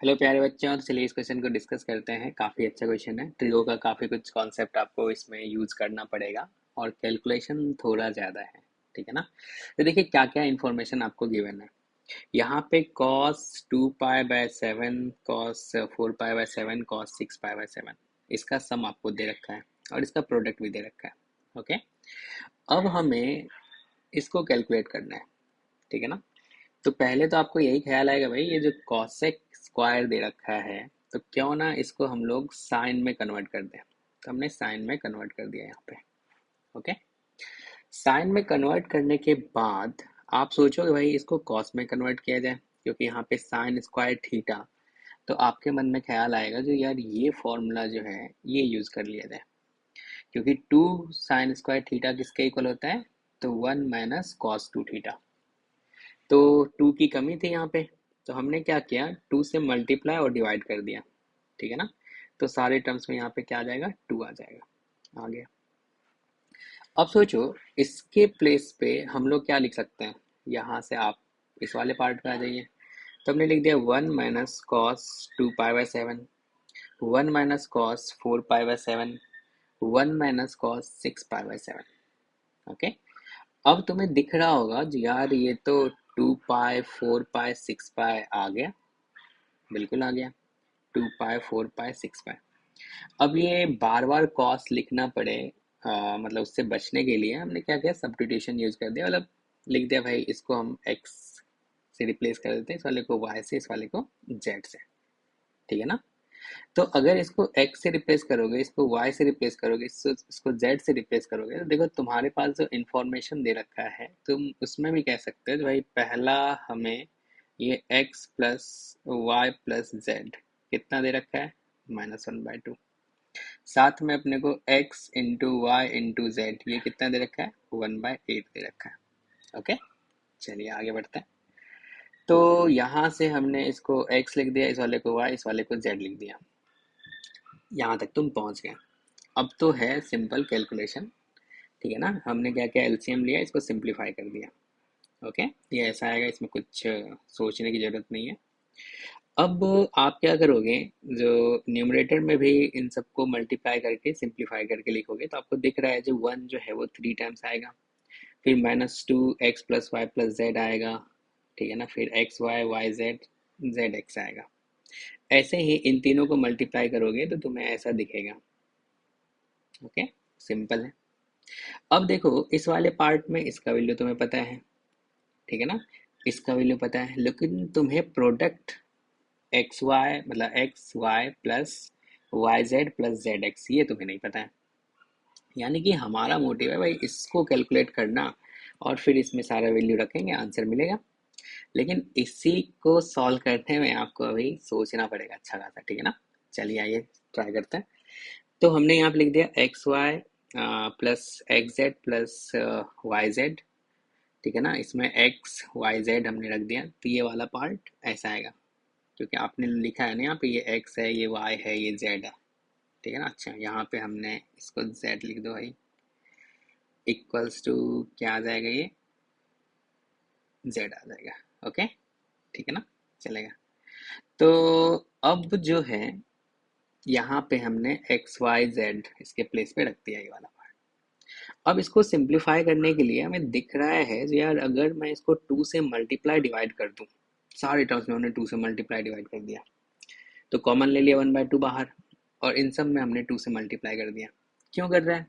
Hello प्यारे बच्चों, तो चलिए इस क्वेश्चन को डिस्कस करते हैं। काफ़ी अच्छा क्वेश्चन है। ट्रिगो का काफ़ी कुछ कॉन्सेप्ट आपको इसमें यूज करना पड़ेगा और कैलकुलेशन थोड़ा ज़्यादा है। ठीक है ना। तो देखिए क्या क्या इन्फॉर्मेशन आपको गिवन है। यहाँ पे cos 2 pi by 7, cos 4 pi by 7, cos 6 pi by 7, इसका सम आपको दे रखा है और इसका प्रोडक्ट भी दे रखा है। ओके, अब हमें इसको कैलकुलेट करना है। ठीक है ना। तो पहले तो आपको यही ख्याल आएगा, भाई ये जो कॉसेक स्क्वायर दे रखा है, तो क्यों ना इसको हम लोग साइन में कन्वर्ट कर दें। तो हमने साइन में कन्वर्ट कर दिया यहाँ पे। ओके, साइन में कन्वर्ट करने के बाद आप सोचोगे भाई इसको कॉस में कन्वर्ट किया जाए, क्योंकि यहाँ पे साइन स्क्वायर थीटा। तो आपके मन में ख्याल आएगा जो यार ये फॉर्मूला जो है ये यूज कर लिया जाए, क्योंकि 2 sin² थीटा किसके इक्वल होता है, तो 1 - cos 2 थीटा। तो 2 की कमी थी यहाँ पे, तो हमने क्या किया, 2 से मल्टीप्लाई और डिवाइड कर दिया। ठीक है ना। तो सारे टर्म्स में यहाँ पे क्या आ जाएगा, 2 आ जाएगा। आ गया। अब सोचो इसके प्लेस पे हम लोग क्या लिख सकते हैं। यहाँ से आप इस वाले पार्ट पे आ जाइए। तो हमने लिख दिया 1 - cos 2 pi by 7, 1 - cos 4 pi by 7, 1 - cos 6 pi by 7। Okay, अब तुम्हें दिख रहा होगा जी यार ये तो 2 पाई 4 पाई 6 पाई आ गया। बिल्कुल आ गया। 2 पाई 4 पाई 6 पाई। अब ये बार बार कॉस लिखना पड़े, मतलब उससे बचने के लिए हमने क्या किया, सब्स्टिट्यूशन यूज कर दिया। मतलब लिख दिया भाई इसको हम एक्स से रिप्लेस कर देते हैं, इस वाले को वाई से, इस वाले को जेड से। ठीक है ना। तो अगर इसको x से रिप्लेस करोगे, इसको y से रिप्लेस करोगे, इसको z से रिप्लेस करोगे, तो देखो तुम्हारे पास जो इंफॉर्मेशन दे रखा है तुम उसमें भी कह सकते हो भाई पहला हमें ये x plus Y plus Z कितना दे रखा है, -1/2। साथ में अपने को x into Y into Z ये कितना दे रखा है, 1/8 दे रखा है। ओके, चलिए आगे बढ़ते हैं। तो यहाँ से हमने इसको x लिख दिया, इस वाले को y, इस वाले को z लिख दिया। यहाँ तक तुम पहुँच गए। अब तो है सिंपल कैलकुलेशन। ठीक है ना। हमने क्या किया, एलसीएम लिया, इसको सिंप्लीफाई कर दिया। ओके, ये ऐसा आएगा, इसमें कुछ सोचने की जरूरत नहीं है। अब आप क्या करोगे, जो न्यूमरेटर में भी इन सबको मल्टीप्लाई करके सिंप्लीफाई करके लिखोगे, तो आपको दिख रहा है जो 1 जो है वो 3 टाइम्स आएगा। फिर -2x+y+z आएगा। ठीक है ना। फिर xy y z आएगा। ऐसे ही इन तीनों को मल्टीप्लाई करोगे तो तुम्हें ऐसा दिखेगा। ओके, सिंपल है। अब देखो इस वाले पार्ट में इसका वैल्यू तुम्हें पता है। ठीक है ना। इसका वैल्यू पता है, लेकिन तुम्हें प्रोडक्ट एक्स वाई मतलब X Y plus Y Z plus Z X ये तुम्हें नहीं पता है। यानी कि हमारा मोटिव है भाई इसको कैलकुलेट करना, और फिर इसमें सारा वैल्यू रखेंगे, आंसर मिलेगा। लेकिन इसी को सॉल्व करने में आपको अभी सोचना पड़ेगा अच्छा खासा। ठीक है ना। चलिए आइए ट्राई करते हैं। तो हमने यहाँ पे लिख दिया X Y plus X Z plus Y Z. ठीक है ना। इसमें एक्स वाई जेड हमने रख दिया, तो ये वाला पार्ट ऐसा आएगा, क्योंकि आपने लिखा है ना यहाँ पे ये एक्स है, ये वाई है, ये जेड है। ठीक है ना। अच्छा, यहाँ पे हमने इसको जेड लिख दो भाई, इक्वल्स टू क्या आ जाएगा, ये जेड आ जाएगा। ओके, ठीक है ना, चलेगा। तो अब जो है यहाँ पे हमने एक्स वाई जेड इसके प्लेस पे रख दिया ये वाला पार्ट। अब इसको सिंप्लीफाई करने के लिए हमें दिख रहा है जो यार अगर मैं इसको 2 से मल्टीप्लाई डिवाइड कर दूं, सारे टर्म्स में हमने 2 से मल्टीप्लाई डिवाइड कर दिया, तो कॉमन ले लिया 1/2 बाहर, और इन सब में हमने 2 से मल्टीप्लाई कर दिया। क्यों कर रहा है,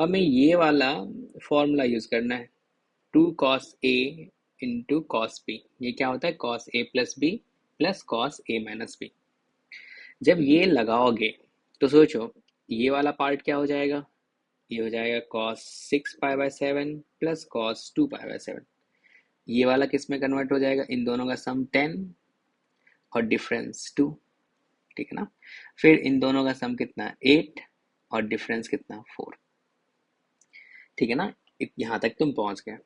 हमें ये वाला फॉर्मूला यूज करना है, 2 cos A into cos B. ये क्या होता है, cos A plus B plus cos A minus B. जब ये लगाओगे तो सोचो ये वाला पार्ट क्या हो जाएगा, ये हो जाएगा cos 6 pi by 7 plus cos 2 pi by 7। ये वाला किस में कन्वर्ट हो जाएगा, इन दोनों का सम 10 और डिफरेंस 2। ठीक है ना। फिर इन दोनों का सम कितना है 8 और डिफरेंस कितना 4। ठीक है ना। यहाँ तक तुम पहुंच गए।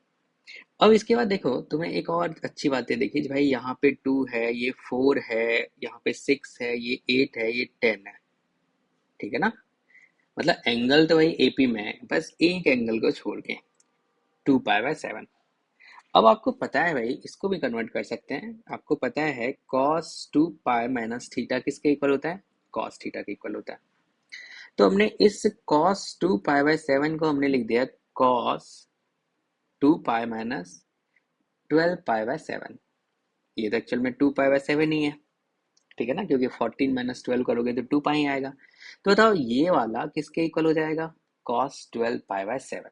अब इसके बाद देखो तुम्हें एक और अच्छी बात है, देखिए भाई यहाँ पे 2 है, ये 4 है, यहाँ पे 6 है, ये 8 है, ये 10 है। ठीक है ना। मतलब एंगल तो भाई एपी में है, बस एक एंगल को छोड़ के 2 पाई बाय 7। अब आपको पता है भाई, इसको भी कन्वर्ट कर सकते हैं। आपको पता है cos 2 पाई माइनस थीटा किसके इक्वल होता है? cos थीटा के इक्वल होता है। तो हमने इस cos 2 पाई/7 को हमने लिख दिया cos 2 पाई माइनस 12 पाई/7। ये तो एक्चुअल में 2 पाई/7 ही है, ठीक है ना, क्योंकि 14 माइनस 12 करोगे तो 2 पाई ही आएगा। तो बताओ ये वाला किसके इक्वल हो जाएगा? cos 12 पाई/7।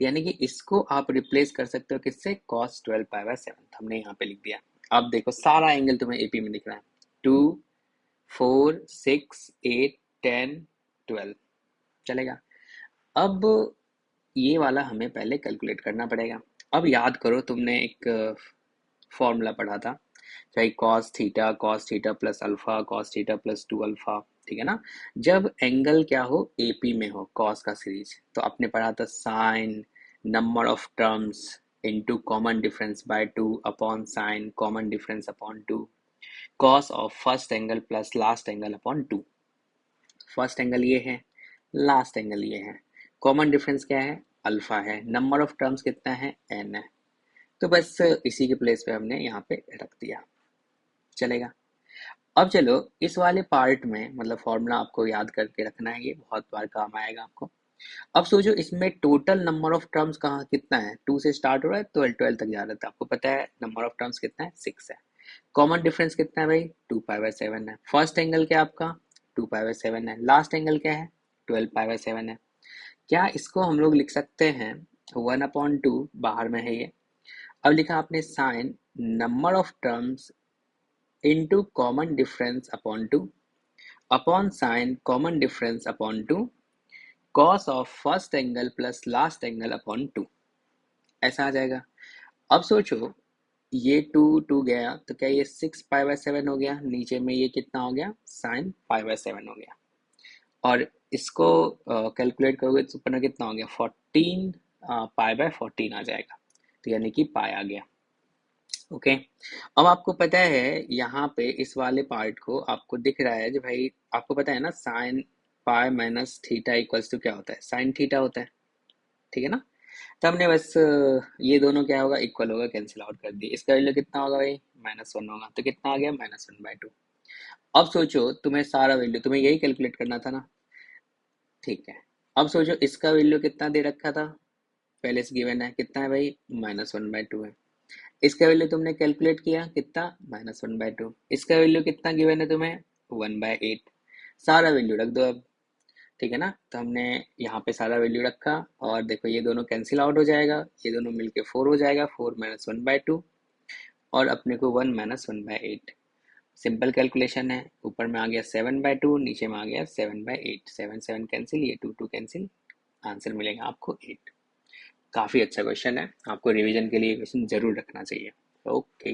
यानी कि इसको आप रिप्लेस कर सकते हो किससे? cos 12 पाई/7। हमने यहाँ पे लिख दिया। अब देखो सारा एंगल तुम्हें एपी में दिख रहा है। 2, 4, 6, 8, 10, 12 चलेगा। अब ये वाला हमें पहले कैलकुलेट करना पड़ेगा। अब याद करो, तुमने एक फॉर्मूला पढ़ा था, चाहे cos theta plus alpha, cos theta plus 2 alpha, ठीक है ना। जब एंगल क्या हो, एपी में हो, cos का सीरीज, तो आपने पढ़ा था sine number of terms into common difference by 2 upon sine common difference upon 2, cos of first angle plus last angle upon 2। First angle ये है, लास्ट एंगल ये है, कॉमन डिफरेंस क्या है? अल्फा है, नंबर ऑफ टर्म्स कितना है? n है। तो बस इसी के प्लेस पे हमने यहाँ पे रख दिया, चलेगा। अब चलो इस वाले पार्ट में, मतलब फॉर्मूला आपको याद करके रखना है, ये बहुत बार काम आएगा आपको। अब सोचो इसमें टोटल नंबर ऑफ टर्म्स कहाँ कितना है? 2 से स्टार्ट हो रहा है, 12 तक जा रहा था। आपको पता है नंबर ऑफ टर्म्स कितना है? 6 है। कॉमन डिफरेंस कितना है भाई? 2 पाई/7 है। फर्स्ट एंगल क्या आपका? 2 पाई/7 है। लास्ट एंगल क्या है? 12 पाई/7 है। क्या इसको हम लोग लिख सकते हैं 1/2? बाहर में है ये। अब लिखा आपने sine number of terms into common difference upon 2 upon sine common difference upon 2 cos of first angle plus last angle upon 2, ऐसा आ जाएगा। अब सोचो ये 2 गया तो क्या ये 6 पाई/7 हो गया? नीचे में ये कितना हो गया? साइन पाई/7 हो गया। और इसको कैलकुलेट करोगे तो ऊपर में कितना हो गया? 14 पाई/14 आ जाएगा। तो यानी कि पाई आ गया। ओके। अब आपको पता है यहाँ पे इस वाले पार्ट को आपको दिख रहा है जो भाई, आपको पता है ना sine pi minus theta equals to क्या होता है? साइन थीटा होता है, ठीक है ना। तो हमने बस ये दोनों क्या होगा? इक्वल होगा, कैंसिल आउट कर दिए। इसका वैल्यू कितना होगा भाई? -1 होगा। तो कितना आ गया? -1/2। अब सोचो तुम्हें सारा वैल्यू, तुम्हें यही कैलकुलेट करना था ना, ठीक है। अब सोचो इसका वैल्यू कितना दे रखा था? पहले से गिवन है, कितना है भाई? -1/2 है। इसका वैल्यू तुमने कैलकुलेट किया कितना? -1/2। इसका वैल्यू कितना गिवन है तुम्हें? 1/8। सारा वैल्यू रख दो अब, ठीक है ना। तो हमने यहाँ पे सारा वैल्यू रखा, और देखो ये दोनों कैंसिल आउट हो जाएगा, ये दोनों मिलके 4 हो जाएगा, 4 - 1/2, और अपने को 1 - 1/8। सिंपल कैलकुलेशन है। ऊपर में आ गया 7/2, नीचे में आ गया 7/8। 7 7 कैंसिल, ये 2 2 कैंसिल, आंसर मिलेगा आपको 8। काफ़ी अच्छा क्वेश्चन है, आपको रिवीजन के लिए क्वेश्चन जरूर रखना चाहिए। ओके।